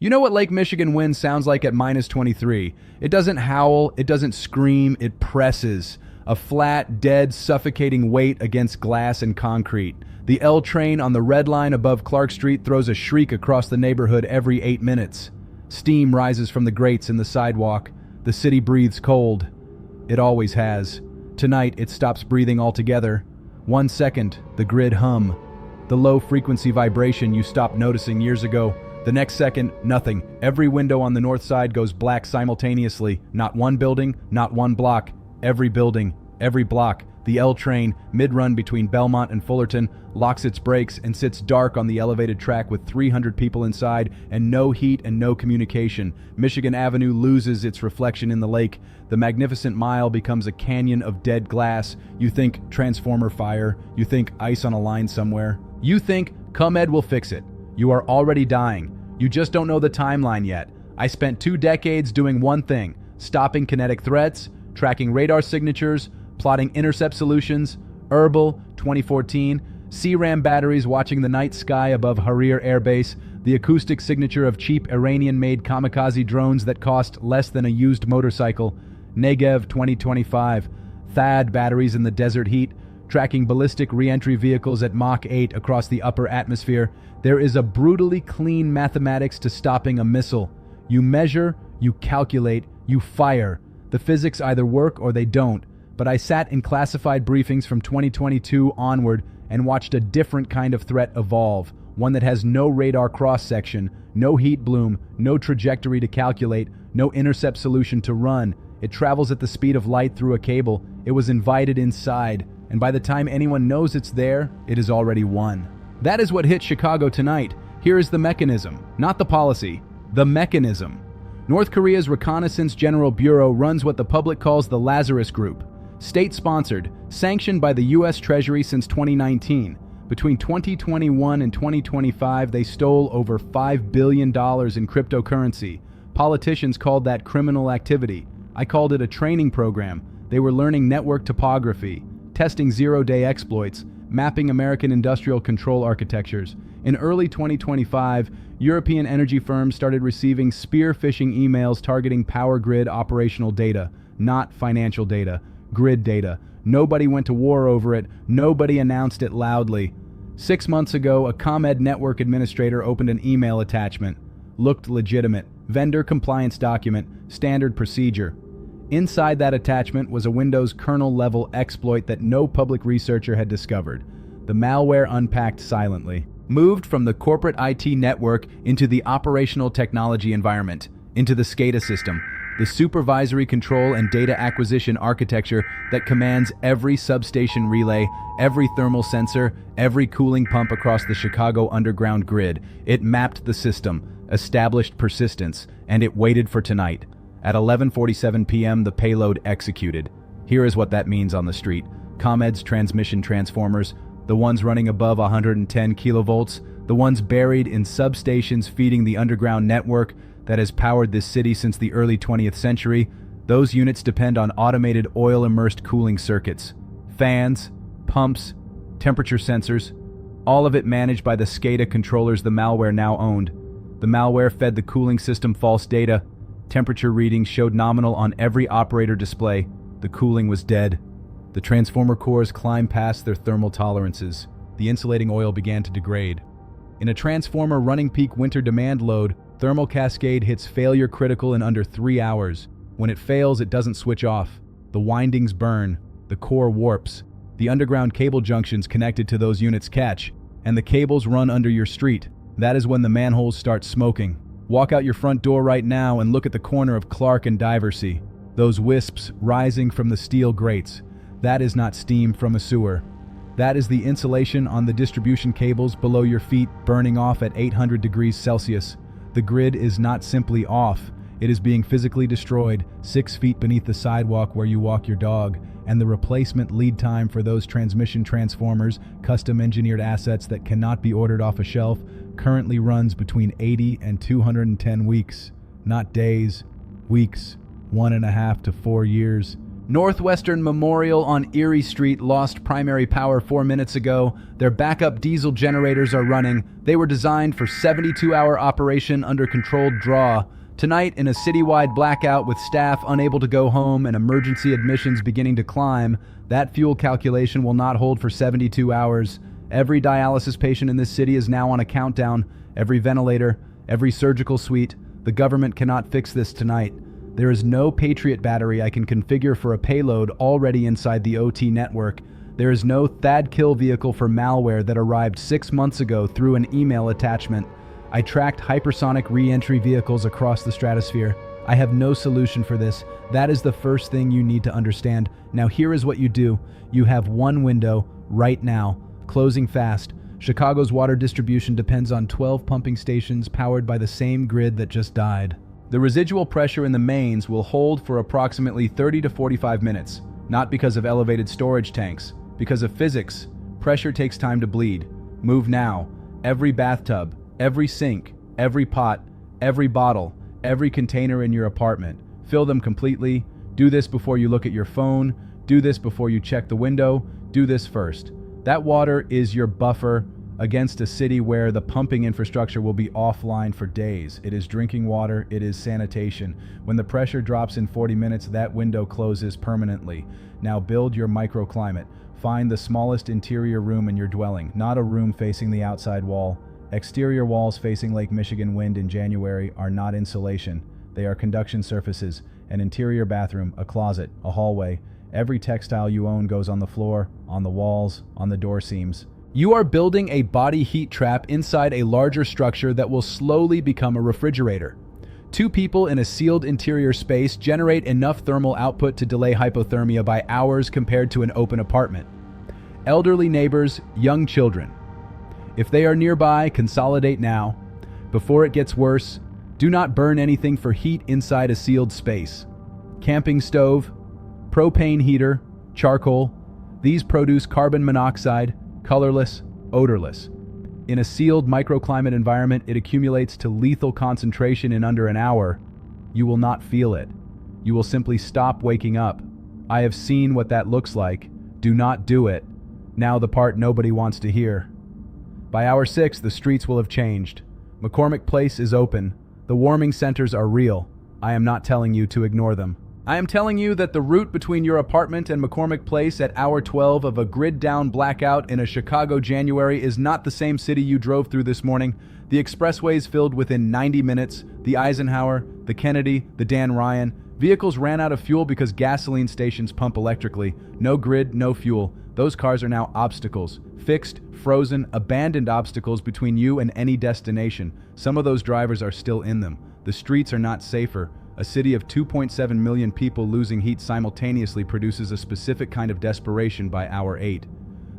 You know what Lake Michigan wind sounds like at minus 23? It doesn't howl, it doesn't scream, it presses. A flat, dead, suffocating weight against glass and concrete. The L train on the red line above Clark Street throws a shriek across the neighborhood every 8 minutes. Steam rises from the grates in the sidewalk. The city breathes cold. It always has. Tonight, it stops breathing altogether. 1 second, the grid hum. The low-frequency vibration you stopped noticing years ago. The next second, nothing. Every window on the north side goes black simultaneously. Not one building, not one block. Every building, every block. The L train, mid-run between Belmont and Fullerton, locks its brakes and sits dark on the elevated track with 300 people inside and no heat and no communication. Michigan Avenue loses its reflection in the lake. The magnificent mile becomes a canyon of dead glass. You think transformer fire. You think ice on a line somewhere. You think ComEd will fix it. You are already dying. You just don't know the timeline yet. I spent 2 decades doing one thing: stopping kinetic threats, tracking radar signatures, plotting intercept solutions, Herbal, 2014, CRAM batteries watching the night sky above Harir Air Base, the acoustic signature of cheap Iranian-made kamikaze drones that cost less than a used motorcycle, Negev, 2025, THAAD batteries in the desert heat, tracking ballistic re-entry vehicles at Mach 8 across the upper atmosphere. There is a brutally clean mathematics to stopping a missile. You measure, you calculate, you fire. The physics either work or they don't. But I sat in classified briefings from 2022 onward and watched a different kind of threat evolve. One that has no radar cross-section, no heat bloom, no trajectory to calculate, no intercept solution to run. It travels at the speed of light through a cable. It was invited inside. And by the time anyone knows it's there, it is already won. That is what hit Chicago tonight. Here is the mechanism, not the policy, the mechanism. North Korea's Reconnaissance General Bureau runs what the public calls the Lazarus Group. State-sponsored, sanctioned by the U.S. Treasury since 2019. Between 2021 and 2025, they stole over $5 billion in cryptocurrency. Politicians called that criminal activity. I called it a training program. They were learning network topography, testing zero-day exploits, mapping American industrial control architectures. In early 2025, European energy firms started receiving spear-phishing emails targeting power grid operational data, not financial data, grid data. Nobody went to war over it. Nobody announced it loudly. 6 months ago, a ComEd network administrator opened an email attachment. Looked legitimate. Vendor compliance document. Standard procedure. Inside that attachment was a Windows kernel-level exploit that no public researcher had discovered. The malware unpacked silently. Moved from the corporate IT network into the operational technology environment, into the SCADA system, the supervisory control and data acquisition architecture that commands every substation relay, every thermal sensor, every cooling pump across the Chicago underground grid. It mapped the system, established persistence, and it waited for tonight. At 11:47 p.m., the payload executed. Here is what that means on the street. ComEd's transmission transformers, the ones running above 110 kilovolts, the ones buried in substations feeding the underground network that has powered this city since the early 20th century, those units depend on automated oil-immersed cooling circuits. Fans, pumps, temperature sensors, all of it managed by the SCADA controllers the malware now owned. The malware fed the cooling system false data. Temperature readings showed nominal on every operator display. The cooling was dead. The transformer cores climbed past their thermal tolerances. The insulating oil began to degrade. In a transformer running peak winter demand load, thermal cascade hits failure critical in under 3 hours. When it fails, it doesn't switch off. The windings burn. The core warps. The underground cable junctions connected to those units catch, and the cables run under your street. That is when the manholes start smoking. Walk out your front door right now and look at the corner of Clark and Diversey. Those wisps rising from the steel grates. That is not steam from a sewer. That is the insulation on the distribution cables below your feet burning off at 800 degrees Celsius. The grid is not simply off. It is being physically destroyed 6 feet beneath the sidewalk where you walk your dog, and the replacement lead time for those transmission transformers, custom engineered assets that cannot be ordered off a shelf, currently runs between 80 and 210 weeks. Not days, weeks, 1.5 to 4 years. Northwestern Memorial on Erie Street lost primary power 4 minutes ago. Their backup diesel generators are running. They were designed for 72-hour operation under controlled draw. Tonight, in a citywide blackout with staff unable to go home and emergency admissions beginning to climb, that fuel calculation will not hold for 72 hours. Every dialysis patient in this city is now on a countdown. Every ventilator, every surgical suite. The government cannot fix this tonight. There is no Patriot battery I can configure for a payload already inside the OT network. There is no THAAD kill vehicle for malware that arrived 6 months ago through an email attachment. I tracked hypersonic re-entry vehicles across the stratosphere. I have no solution for this. That is the first thing you need to understand. Now here is what you do. You have one window, right now, closing fast. Chicago's water distribution depends on 12 pumping stations powered by the same grid that just died. The residual pressure in the mains will hold for approximately 30 to 45 minutes, not because of elevated storage tanks, because of physics. Pressure takes time to bleed. Move now. Every bathtub, every sink, every pot, every bottle, every container in your apartment. Fill them completely. Do this before you look at your phone. Do this before you check the window. Do this first. That water is your buffer against a city where the pumping infrastructure will be offline for days. It is drinking water, it is sanitation. When the pressure drops in 40 minutes, that window closes permanently. Now build your microclimate. Find the smallest interior room in your dwelling, not a room facing the outside wall. Exterior walls facing Lake Michigan wind in January are not insulation. They are conduction surfaces. An interior bathroom, a closet, a hallway. Every textile you own goes on the floor, on the walls, on the door seams. You are building a body heat trap inside a larger structure that will slowly become a refrigerator. 2 people in a sealed interior space generate enough thermal output to delay hypothermia by hours compared to an open apartment. Elderly neighbors, young children. If they are nearby, consolidate now. Before it gets worse, do not burn anything for heat inside a sealed space. Camping stove, propane heater, charcoal. These produce carbon monoxide, colorless, odorless. In a sealed microclimate environment, it accumulates to lethal concentration in under an hour. You will not feel it. You will simply stop waking up. I have seen what that looks like. Do not do it. Now the part nobody wants to hear. By hour 6, the streets will have changed. McCormick Place is open. The warming centers are real. I am not telling you to ignore them. I am telling you that the route between your apartment and McCormick Place at hour 12 of a grid-down blackout in a Chicago January is not the same city you drove through this morning. The expressways filled within 90 minutes, the Eisenhower, the Kennedy, the Dan Ryan. Vehicles ran out of fuel because gasoline stations pump electrically. No grid, no fuel. Those cars are now obstacles. Fixed, frozen, abandoned obstacles between you and any destination. Some of those drivers are still in them. The streets are not safer. A city of 2.7 million people losing heat simultaneously produces a specific kind of desperation by hour 8.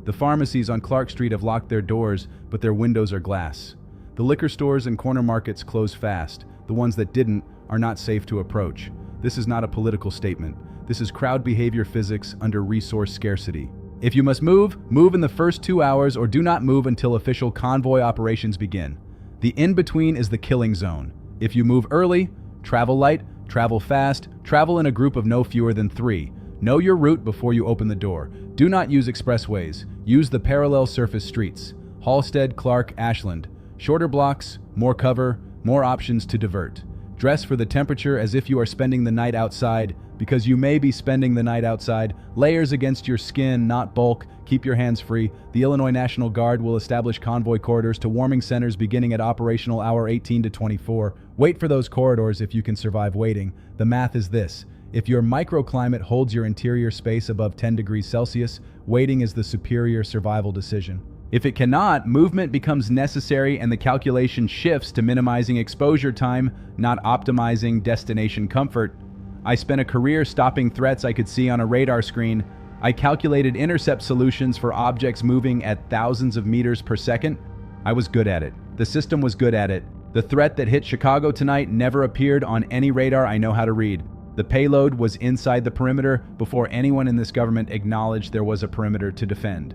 The pharmacies on Clark Street have locked their doors, but their windows are glass. The liquor stores and corner markets close fast. The ones that didn't are not safe to approach. This is not a political statement. This is crowd behavior physics under resource scarcity. If you must move, move in the first 2 hours or do not move until official convoy operations begin. The in-between is the killing zone. If you move early, travel light, travel fast, travel in a group of no fewer than 3. Know your route before you open the door. Do not use expressways. Use the parallel surface streets. Halstead, Clark, Ashland. Shorter blocks, more cover, more options to divert. Dress for the temperature as if you are spending the night outside, because you may be spending the night outside. Layers against your skin, not bulk. Keep your hands free. The Illinois National Guard will establish convoy corridors to warming centers beginning at operational hour 18 to 24. Wait for those corridors if you can survive waiting. The math is this. If your microclimate holds your interior space above 10 degrees Celsius, waiting is the superior survival decision. If it cannot, movement becomes necessary and the calculation shifts to minimizing exposure time, not optimizing destination comfort. I spent a career stopping threats I could see on a radar screen. I calculated intercept solutions for objects moving at thousands of meters per second. I was good at it. The system was good at it. The threat that hit Chicago tonight never appeared on any radar I know how to read. The payload was inside the perimeter before anyone in this government acknowledged there was a perimeter to defend.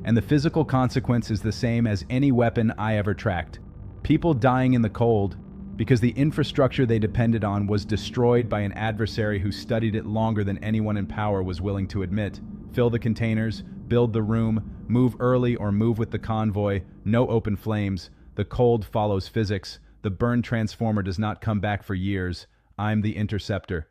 And the physical consequence is the same as any weapon I ever tracked. People dying in the cold because the infrastructure they depended on was destroyed by an adversary who studied it longer than anyone in power was willing to admit. Fill the containers, build the room, move early or move with the convoy, no open flames. The cold follows physics. The burned transformer does not come back for years. I'm the interceptor.